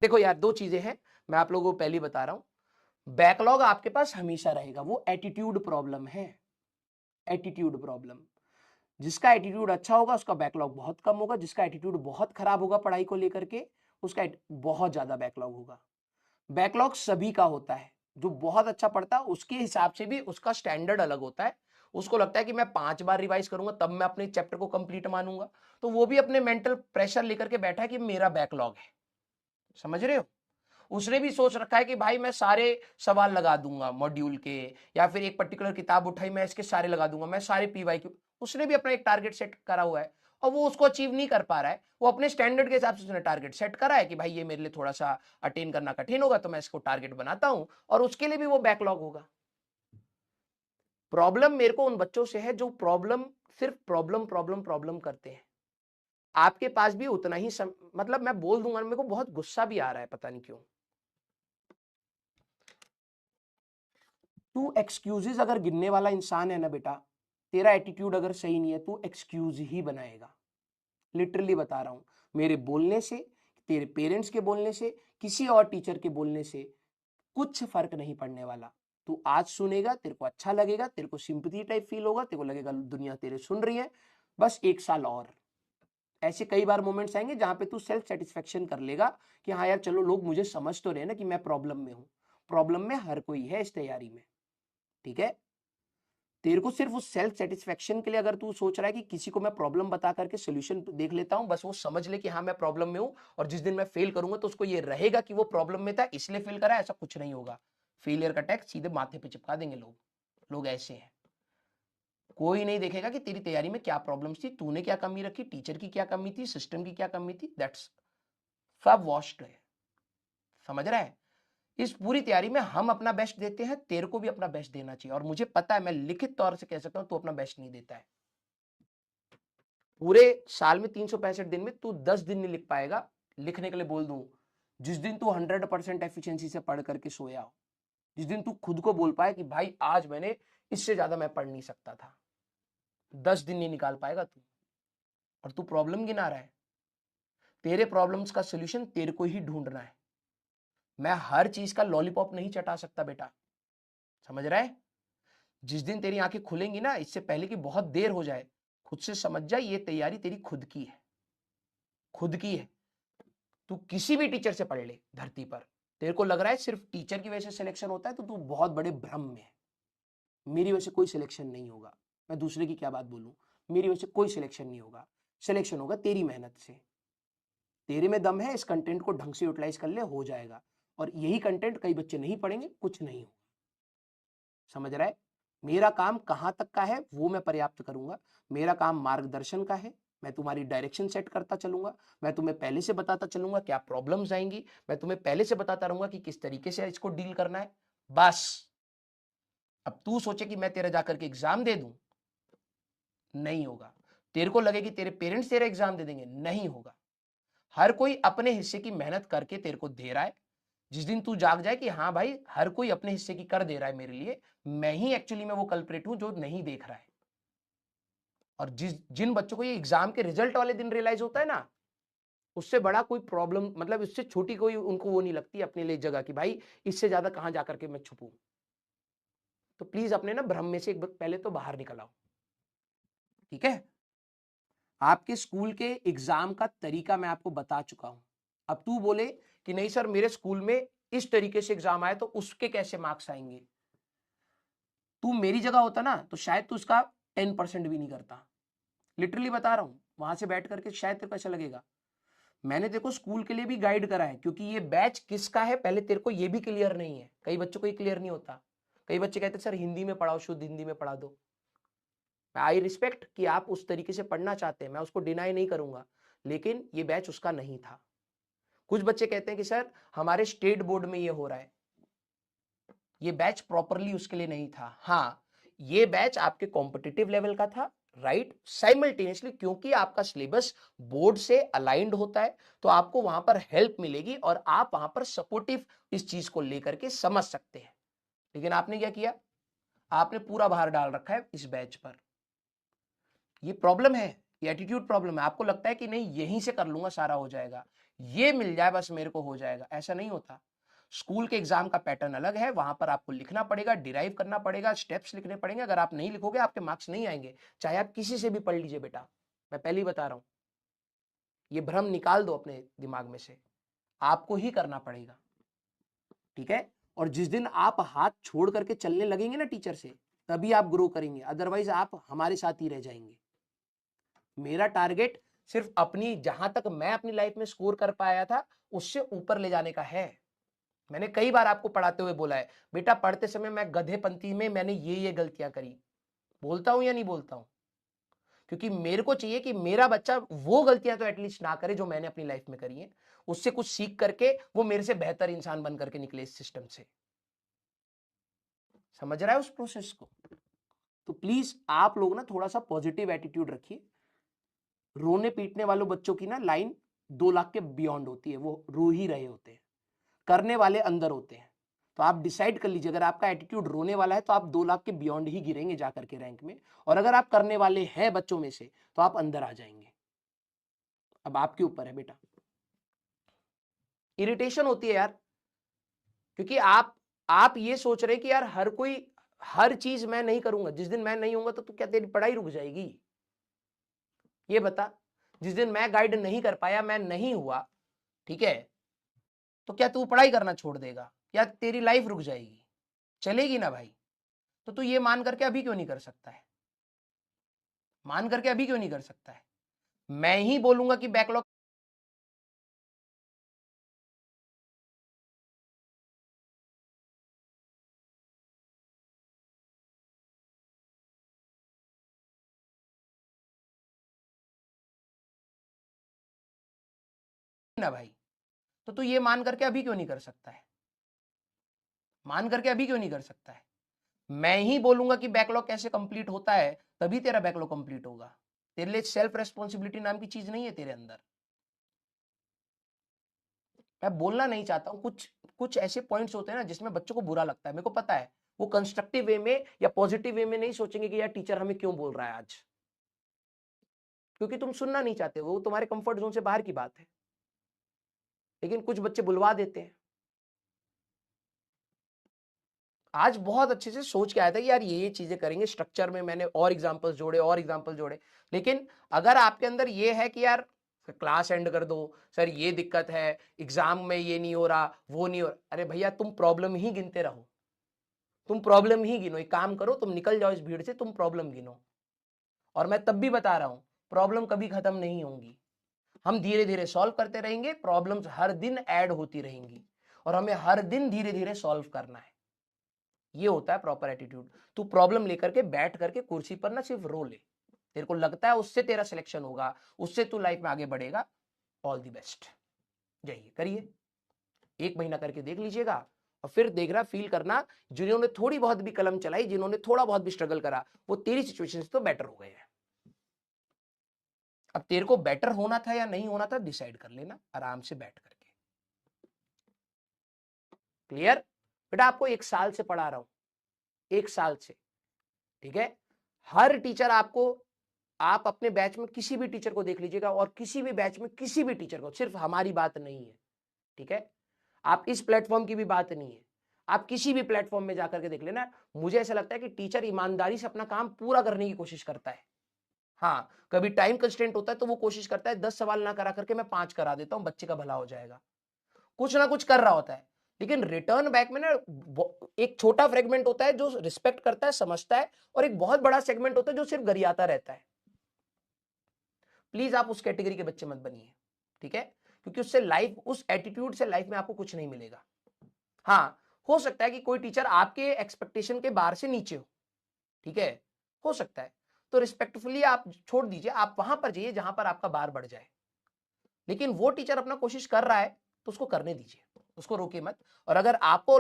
देखो यार, दो चीजें हैं, मैं आप लोगों को पहले बता रहा हूं। बैकलॉग आपके पास हमेशा रहेगा, वो एटीट्यूड प्रॉब्लम है, एटीट्यूड प्रॉब्लम। जिसका एटीट्यूड अच्छा होगा उसका बैकलॉग बहुत कम होगा, जिसका एटीट्यूड बहुत खराब होगा पढ़ाई को लेकर के उसका बहुत ज्यादा बैकलॉग होगा। बैकलॉग सभी का होता है, जो बहुत अच्छा पढ़ता है उसके हिसाब से भी उसका स्टैंडर्ड अलग होता है। उसको लगता है कि मैं 5 बार रिवाइज करूंगा तब मैं अपने चैप्टर को कंप्लीट मानूंगा, तो वो भी अपने मेंटल प्रेशर लेकर के बैठा है कि मेरा बैकलॉग है। समझ रहे हो? उसने भी सोच रखा है कि भाई मैं सारे सवाल लगा दूंगा मॉड्यूल के, या फिर एक पर्टिकुलर किताब उठाई मैं इसके सारे लगा दूंगा, मैं सारे पीवाईक्यू, उसने भी अपना एक टारगेट सेट करा हुआ है और वो उसको अचीव नहीं कर पा रहा है। वो अपने स्टैंडर्ड के हिसाब से उसने टारगेट सेट करा है कि भाई ये मेरे लिए थोड़ा सा अटेन करना कठिन होगा, तो मैं इसको टारगेट बनाता हूं, और उसके लिए भी वो बैकलॉग होगा। प्रॉब्लम मेरे को उन बच्चों से है जो प्रॉब्लम सिर्फ प्रॉब्लम प्रॉब्लम प्रॉब्लम करते हैं। आपके पास भी उतना ही मतलब मैं बोल दूंगा, मेरे को बहुत गुस्सा भी आ रहा है, पता नहीं क्यों। तू एक्सक्यूजेस अगर गिनने वाला इंसान है ना बेटा, तेरा एटीट्यूड अगर सही नहीं है, तू एक्सक्यूज ही बनाएगा। लिटरली बता रहा हूं, मेरे बोलने से, तेरे पेरेंट्स के बोलने से, किसी और टीचर के बोलने से कुछ फर्क नहीं पड़ने वाला। तू आज सुनेगा, तेरे को अच्छा लगेगा, तेरे को सिंपैथी टाइप फील होगा, तेरे को लगेगा दुनिया तेरे सुन रही है। बस 1 साल और ऐसे कई बार मोमेंट्स आएंगे जहां पे तू सेल्फ सेटिस्फेक्शन कर लेगा कि हाँ यार चलो लोग मुझे समझ तो रहे ना कि मैं प्रॉब्लम में हूं। प्रॉब्लम में हर कोई है इस तैयारी में, ठीक है? तेरे को सिर्फ उस सेल्फ सेटिस्फेक्शन के लिए अगर तू सोच रहा है कि किसी को मैं प्रॉब्लम बता करके सोल्यूशन देख लेता हूं, बस वो समझ ले कि हाँ मैं प्रॉब्लम में हूं, और जिस दिन मैं फेल करूंगा तो उसको ये रहेगा कि वो प्रॉब्लम में था इसलिए फेल करा, ऐसा कुछ नहीं होगा। फेलियर का टैग सीधे माथे पे चिपका देंगे लोग। लोग ऐसे हैं। कोई नहीं देखेगा कि तेरी तैयारी में क्या प्रॉब्लम्स थी, तूने क्या कमी रखी, टीचर की क्या कमी थी, सिस्टम की क्या कमी थी, दैट्स सब वॉश्ड है। समझ रहा है? इस पूरी तैयारी में हम अपना बेस्ट देते हैं, तेरे को भी अपना बेस्ट देना चाहिए, और मुझे पता है, मैं लिखित तौर से कह सकता हूं तू अपना बेस्ट नहीं देता है। पूरे साल में 365 दिन में तू 10 दिन नहीं लिख पाएगा। लिखने के लिए बोल दूं, जिस दिन तू 100% एफिशिएंसी से पढ़ करके सोया हो, जिस दिन तू खुद को बोल पाए कि भाई आज मैंने इससे ज्यादा मैं पढ़ नहीं सकता था, 10 दिन नहीं निकाल पाएगा तू। और तू प्रॉब्लम गिना रहा है। तेरे प्रॉब्लम्स का सोल्यूशन तेरे को ही ढूंढना है। मैं हर चीज का लॉलीपॉप नहीं चटा सकता बेटा। समझ रहा है? जिस दिन तेरी आंखें खुलेंगी ना, इससे पहले कि बहुत देर हो जाए, खुद से समझ जा ये तैयारी तेरी खुद की है, खुद की है। तू किसी भी टीचर से पढ़ ले धरती पर, तेरे को लग रहा है सिर्फ टीचर की वजह से सिलेक्शन होता है, तो तू बहुत बड़े भ्रम में है। मेरी वजह से कोई सिलेक्शन नहीं होगा। मैं दूसरे की क्या बात बोलूं? मेरी वजह से कोई सिलेक्शन नहीं होगा। सिलेक्शन होगा तेरी मेहनत से। तेरे में दम है, इस कंटेंट को ढंग से यूटिलाइज कर ले, हो जाएगा। और यही कंटेंट कई बच्चे नहीं पढ़ेंगे, कुछ नहीं होगा। समझ रहा है? मेरा काम कहां तक का है वो मैं पर्याप्त करूंगा। मेरा काम मार्गदर्शन का है। मैं तुम्हारी डायरेक्शन सेट करता चलूंगा। मैं तुम्हें पहले से बताता चलूंगा क्या प्रॉब्लम्स आएंगी। मैं तुम्हें पहले से बताता रहूंगा कि किस तरीके से इसको डील करना है। बस अब तू सोचे कि मैं तेरा जाकर के एग्जाम दे दूं, नहीं होगा। तेरे को लगे कि तेरे पेरेंट्स तेरा एग्जाम दे देंगे, नहीं होगा। हर कोई अपने हिस्से की मेहनत करके तेरे को दे रहा है। जिस दिन तू जाग जाए कि हाँ भाई हर कोई अपने हिस्से की कर दे रहा है मेरे लिए, मैं ही एक्चुअली में वो कल्प्रेट हूं जो नहीं देख रहा है। और जिन बच्चों को ये एग्जाम के रिजल्ट वाले दिन रियलाइज होता है ना, उससे बड़ा कोई प्रॉब्लम, मतलब इससे छोटी कोई उनको वो नहीं लगती अपने लिए जगह कि भाई इससे ज्यादा कहां जाकर के मैं छुपूं। तो प्लीज अपने ना भ्रम में से एक पहले तो बाहर निकल आओ, ठीक है? आपके स्कूल के एग्जाम का तरीका मैं आपको बता चुका हूं। अब तू बोले कि नहीं सर मेरे स्कूल में इस तरीके से एग्जाम आए तो उसके कैसे मार्क्स आएंगे, तू मेरी जगह होता ना तो शायद तू उसका 10% भी नहीं करता। लिटरली बता रहा हूं, वहां से बैठ करके शायद तेरे को ऐसा लगेगा। मैंने तेरे को स्कूल के लिए भी गाइड करा है, क्योंकि ये बैच किसका है पहले तेरे को ये भी क्लियर नहीं है। कई बच्चों को ये क्लियर नहीं होता। कई बच्चे कहते सर हिंदी में पढ़ाओ, शुद्ध हिंदी में पढ़ा दो। आई रिस्पेक्ट कि आप उस तरीके से पढ़ना चाहते हैं, मैं उसको डिनाई नहीं करूंगा, लेकिन ये बैच उसका नहीं था। कुछ बच्चे कहते हैं कि सर हमारे स्टेट बोर्ड में ये हो रहा है, ये बैच प्रॉपरली उसके लिए नहीं था। हाँ, ये बैच आपके कॉम्पिटिटिव लेवल का था, राइट, साइमल्टेनियसली, क्योंकि आपका सिलेबस बोर्ड से अलाइंड होता है, तो आपको वहां पर हेल्प मिलेगी और आप वहां पर सपोर्टिव इस चीज को लेकर के समझ सकते हैं। लेकिन आपने क्या किया? आपने पूरा भार डाल रखा है इस बैच पर। ये प्रॉब्लम है, ये एटीट्यूड प्रॉब्लम है। आपको लगता है कि नहीं यहीं से कर लूंगा सारा हो जाएगा। ये मिल जाए बस मेरे को हो जाएगा, ऐसा नहीं होता। स्कूल के एग्जाम का पैटर्न अलग है, वहां पर आपको लिखना पड़ेगा, डिराइव करना पड़ेगा, स्टेप्स लिखने पड़ेंगे। अगर आप नहीं लिखोगे आपके मार्क्स नहीं आएंगे, चाहे आप किसी से भी पढ़ लीजिए बेटा, मैं पहले ही बता रहा हूं। ये भ्रम निकाल दो अपने दिमाग में से, आपको ही करना पड़ेगा, ठीक है। और जिस दिन आप हाथ छोड़ करके चलने लगेंगे ना टीचर से, तभी आप ग्रो करेंगे, अदरवाइज आप हमारे साथ ही रह जाएंगे। मेरा टारगेट सिर्फ अपनी, जहां तक मैं अपनी लाइफ में स्कोर कर पाया था उससे ऊपर ले जाने का है। मैंने कई बार आपको पढ़ाते हुए बोला है, बेटा पढ़ते समय मैं गधेपंती में मैंने ये गलतियां करी, बोलता हूं या नहीं बोलता हूं? क्योंकि मेरे को चाहिए कि मेरा बच्चा वो गलतियां तो एटलीस्ट ना करे जो मैंने अपनी लाइफ में करी है, उससे कुछ सीख करके वो मेरे से बेहतर इंसान बन करके निकले इस सिस्टम से। समझ रहा है उस प्रोसेस को? तो प्लीज आप लोग ना थोड़ा सा पॉजिटिव एटीट्यूड रखिए। रोने पीटने वालों बच्चों की ना लाइन 2 लाख के बियॉन्ड होती है, वो रो ही रहे होते हैं, करने वाले अंदर होते हैं। तो आप डिसाइड कर लीजिए, अगर आपका एटीट्यूड रोने वाला है तो आप 2 लाख के बियॉन्ड ही गिरेंगे जाकर के रैंक में, और अगर आप करने वाले हैं बच्चों में से तो आप अंदर आ जाएंगे। अब आपके ऊपर है बेटा। इरिटेशन होती है यार, क्योंकि आप ये सोच रहे कि यार हर कोई हर चीज मैं नहीं करूंगा, जिस दिन मैं नहीं होऊंगा तो क्या तेरी पढ़ाई रुक जाएगी? ये बता, जिस दिन मैं गाइड नहीं कर पाया, मैं नहीं हुआ, ठीक है, तो क्या तू पढ़ाई करना छोड़ देगा या तेरी लाइफ रुक जाएगी? चलेगी ना भाई। तो तू ये मान करके अभी क्यों नहीं कर सकता है? मान करके अभी क्यों नहीं कर सकता है? मैं ही बोलूंगा कि बैकलॉग ना भाई, तो तू ये मान करके अभी क्यों नहीं कर सकता है? मान करके अभी क्यों नहीं कर सकता है? मैं ही बोलूंगा कि बैकलॉग कैसे कंप्लीट होता है, तभी तेरा बैकलॉग कंप्लीट होगा। तेरे लिए सेल्फ रेस्पॉन्सिबिलिटी नाम की चीज नहीं है तेरे अंदर। मैं बोलना नहीं चाहता हूं, कुछ कुछ ऐसे पॉइंट्स होते हैं ना जिसमें बच्चों को बुरा लगता है, मेरे को पता है। वो कंस्ट्रक्टिव वे में या पॉजिटिव वे में नहीं सोचेंगे कि यार टीचर हमें क्यों बोल रहा है आज, क्योंकि तुम सुनना नहीं चाहते, वो तुम्हारे कंफर्ट जोन से बाहर की बात है। लेकिन कुछ बच्चे बुलवा देते हैं। आज बहुत अच्छे से सोच के आया था कि यार ये चीजें करेंगे, स्ट्रक्चर में मैंने और एग्जांपल्स जोड़े और एग्जांपल जोड़े। लेकिन अगर आपके अंदर ये है कि यार क्लास एंड कर दो, सर ये दिक्कत है, एग्जाम में ये नहीं हो रहा, वो नहीं हो रहा, अरे भैया तुम प्रॉब्लम ही गिनते रहो, तुम प्रॉब्लम ही गिनो। एक काम करो, तुम निकल जाओ इस भीड़ से, तुम प्रॉब्लम गिनो। और मैं तब भी बता रहा हूं, प्रॉब्लम कभी खत्म नहीं होंगी, हम धीरे धीरे सॉल्व करते रहेंगे, प्रॉब्लम्स हर दिन ऐड होती रहेंगी और हमें हर दिन धीरे धीरे सॉल्व करना है। ये होता है प्रॉपर एटीट्यूड। तू प्रॉब्लम लेकर के बैठ करके कुर्सी पर ना सिर्फ रो ले, तेरे को लगता है उससे तेरा सिलेक्शन होगा, उससे तू लाइफ में आगे बढ़ेगा, ऑल दी बेस्ट। जाइए करिए, 1 महीना करके देख लीजिएगा और फिर देखना, फील करना, जिन्होंने थोड़ी बहुत भी कलम चलाई, जिन्होंने थोड़ा बहुत भी स्ट्रगल करा, वो तेरी सिचुएशन से तो बेटर हो गए हैं। अब तेरे को बेटर होना था या नहीं होना था, डिसाइड कर लेना आराम से बैठ करके। क्लियर? बेटा आपको 1 साल से पढ़ा रहा हूं, 1 साल से, ठीक है। हर टीचर आपको, आप अपने बैच में किसी भी टीचर को देख लीजिएगा, और किसी भी बैच में किसी भी टीचर को, सिर्फ हमारी बात नहीं है, ठीक है, आप इस प्लेटफॉर्म की भी बात नहीं है, आप किसी भी प्लेटफॉर्म में जाकर के देख लेना। मुझे ऐसा लगता है कि टीचर ईमानदारी से अपना काम पूरा करने की कोशिश करता है। हाँ, कभी टाइम कंस्ट्रेंट होता है तो वो कोशिश करता है 10 सवाल ना करा करके मैं 5 करा देता हूं, बच्चे का भला हो जाएगा, कुछ ना कुछ कर रहा होता है। लेकिन रिटर्न बैक में ना एक छोटा फ्रेगमेंट होता है जो रिस्पेक्ट करता है, समझता है, और एक बहुत बड़ा सेगमेंट होता है जो सिर्फ गरियाता रहता है। प्लीज आप उस कैटेगरी के बच्चे मत बनिए, ठीक है, क्योंकि उससे लाइफ, उस एटीट्यूड से लाइफ में आपको कुछ नहीं मिलेगा। हाँ, हो सकता है कि कोई टीचर आपके एक्सपेक्टेशन के बाहर से नीचे हो, ठीक है, हो सकता है, तो रिस्पेक्टफुली आप छोड़ दीजिए, आप वहां पर जाइए जहां पर आपका बार बढ़ जाए। लेकिन वो टीचर अपना कोशिश कर रहा है तो उसको करने दीजिए, उसको रोके मत। और अगर आपको